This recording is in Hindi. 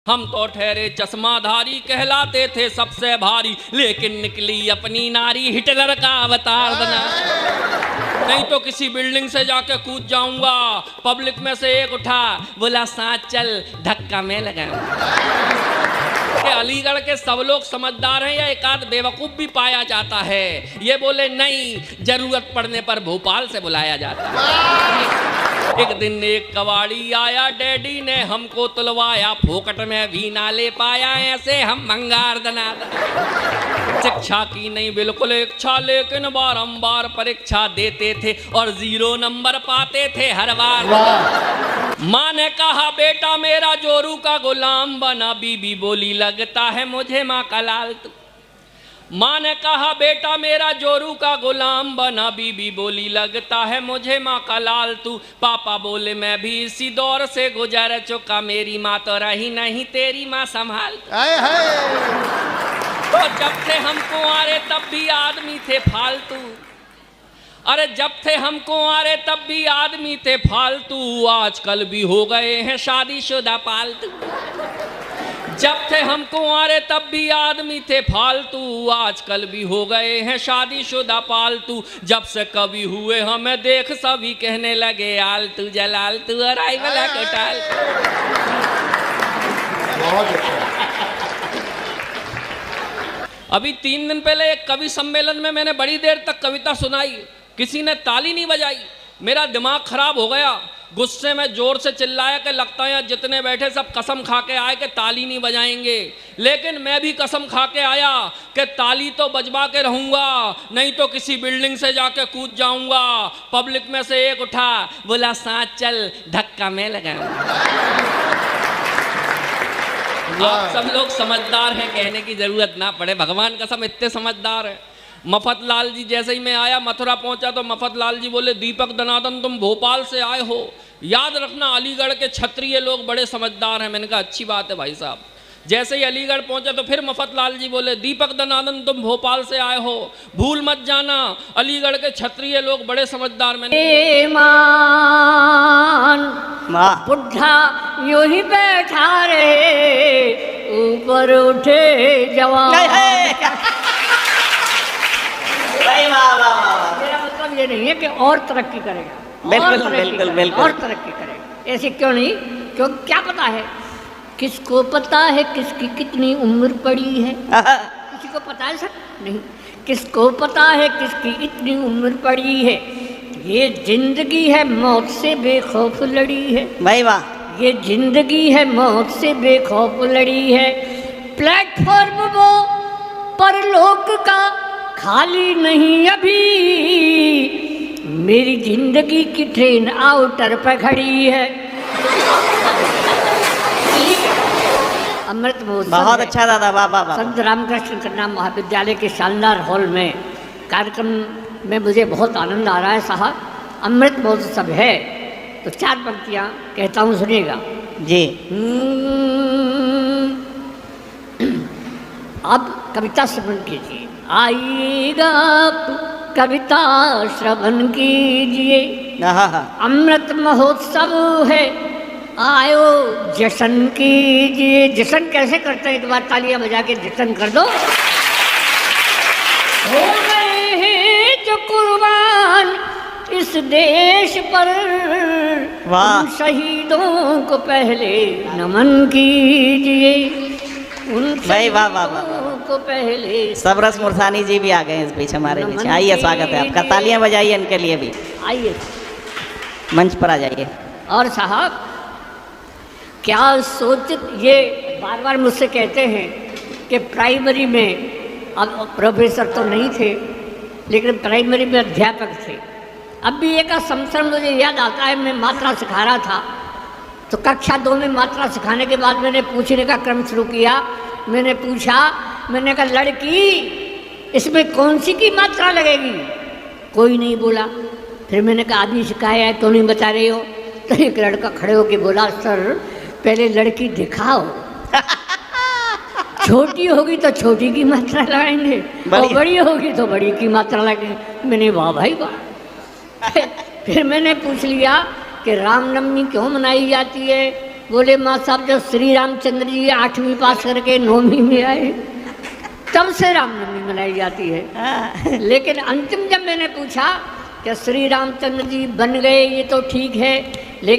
हम तो ठहरे चश्माधारी कहलाते थे सबसे भारी, लेकिन निकली अपनी नारी हिटलर का अवतार बना। नहीं तो किसी बिल्डिंग से जाके कूद जाऊंगा। पब्लिक में से एक उठा, बोला साथ चल, धक्का मैं लगाऊंगा। अलीगढ़ के सब लोग समझदार हैं या एक आध बेवकूफ भी पाया जाता है। ये बोले नहीं, जरूरत पड़ने पर भोपाल से बुलाया जाता है। एक दिन एक कवाड़ी आया, डैडी ने हमको तुलवाया, फोकट में भी ना ले पाया, ऐसे हम भंगार दना। शिक्षा की नहीं बिल्कुल इच्छा, लेकिन बारंबार परीक्षा देते थे और 0 नंबर पाते थे हर बार। माँ ने कहा बेटा मेरा जोरू का गुलाम बना, बीबी बोली लगता है मुझे माँ का लाल तू। माँ ने कहा बेटा मेरा जोरू का गुलाम बना, बीबी बोली लगता है मुझे माँ का लाल तू। पापा बोले मैं भी इसी दौर से गुजर चुका, मेरी माँ तो रही नहीं, तेरी माँ संभाल। तो जब थे हम कुंवारे तब भी आदमी थे फालतू, अरे जब थे हम कुंवारे तब भी आदमी थे फालतू, आजकल भी हो गए हैं शादीशुदा पालतू। जब थे हम कुंवारे तब भी आदमी थे फालतू, आजकल भी हो गए हैं शादीशुदा पालतू। जब से कभी हुए हमें देख सभी कहने लगे आलतू जलालतू और आई वाला कोटाल। अभी 3 दिन पहले एक कवि सम्मेलन में मैंने बड़ी देर तक कविता सुनाई, किसी ने ताली नहीं बजाई। मेरा दिमाग खराब हो गया, गुस्से में जोर से चिल्लाया कि लगता है जितने बैठे सब कसम खा के आए कि ताली नहीं बजाएंगे। लेकिन मैं भी कसम खा के आया कि ताली तो बजवा के रहूंगा, नहीं तो किसी बिल्डिंग से जाके कूद जाऊंगा। पब्लिक में से एक उठा, बोला साथ चल, धक्का मैं लगाऊंगा। आप सब लोग समझदार हैं, कहने की जरूरत ना पड़े, भगवान कसम इतने समझदार है। मफत लाल जी जैसे ही मैं आया, मथुरा पहुंचा तो मफत लाल जी बोले दीपक दनादन तुम भोपाल से आए हो, याद रखना अलीगढ़ के क्षत्रिय लोग बड़े समझदार हैं। मैंने कहा अच्छी बात है भाई साहब। जैसे ही अलीगढ़ पहुंचा तो फिर मफत लाल जी बोले दीपक दनादन तुम भोपाल से आए हो, भूल मत जाना अलीगढ़ के क्षत्रिय लोग बड़े समझदार। मैंने बुढ़ा यूं ही बैठा रे, ऊपर उठे जवान। मेरा मतलब ये नहीं है कि और तरक्की करेगा, और तरक्की करेगा, ऐसे क्यों नहीं? क्यों क्या पता है, किसको पता है किसकी कितनी उम्र पड़ी है? किसी को पता है सर? नहीं। किसको पता है किसकी इतनी उम्र पड़ी है? ये जिंदगी है मौत से बेखौफ लड़ी है भाई वाह। ये जिंदगी है मौत से बेखौफ लड़ी है। प्लेटफॉर्म वो परलोक का खाली नहीं अभी, मेरी जिंदगी की ट्रेन आउटर पर खड़ी है। अमृत महोत्सव बहुत अच्छा दादा, वाह वाह। संत रामकृष्ण कन्या महाविद्यालय के शानदार हॉल में कार्यक्रम में मुझे बहुत आनंद आ रहा है साहब। अमृत महोत्सव है तो 4 पंक्तियाँ कहता हूँ, सुनिएगा जी। अब कविता श्रवण कीजिए। आइएगा आप कविता श्रवण कीजिए, अमृत महोत्सव है आयो जश्न कीजिए। जश्न कैसे करते हैं? एक बार तालियां बजा के जश्न कर दो। हो गए हैं जो कुर्बान इस देश पर, उन शहीदों को पहले नमन कीजिए। उन शहीदों को पहले। सबरस मुरसानी जी भी आ गए इस बीच हमारे बीच। आइए, स्वागत है आपका, तालियां बजाइए इनके लिए भी। आइए मंच पर आ जाइए। और साहब क्या सोचित, ये बार बार मुझसे कहते हैं कि प्राइमरी में, अब प्रोफेसर तो नहीं थे लेकिन प्राइमरी में अध्यापक थे। अब भी एक संवत्सर मुझे याद आता है, मैं मात्रा सिखा रहा था तो कक्षा 2 में मात्रा सिखाने के बाद मैंने पूछने का क्रम शुरू किया। मैंने पूछा, मैंने कहा लड़की इसमें कौन सी की मात्रा लगेगी? कोई नहीं बोला। फिर मैंने कहा आदमी सिखाया है क्यों नहीं बता रही हो? तो एक लड़का खड़े होकर बोला सर पहले लड़की दिखाओ, छोटी होगी तो छोटी की मात्रा लगाएंगे और बड़ी होगी तो बड़ी की मात्रा लगाएंगे। मैंने वाह भाई वाह। फिर मैंने पूछ लिया कि रामनवमी क्यों मनाई जाती है? बोले माँ साहब जब श्री रामचंद्र जी 8वीं पास करके 9वीं में आए तब से रामनवमी मनाई जाती है। हाँ। लेकिन अंतिम जब मैंने पूछा कि श्री रामचंद्र जी बन गए ये तो ठीक है,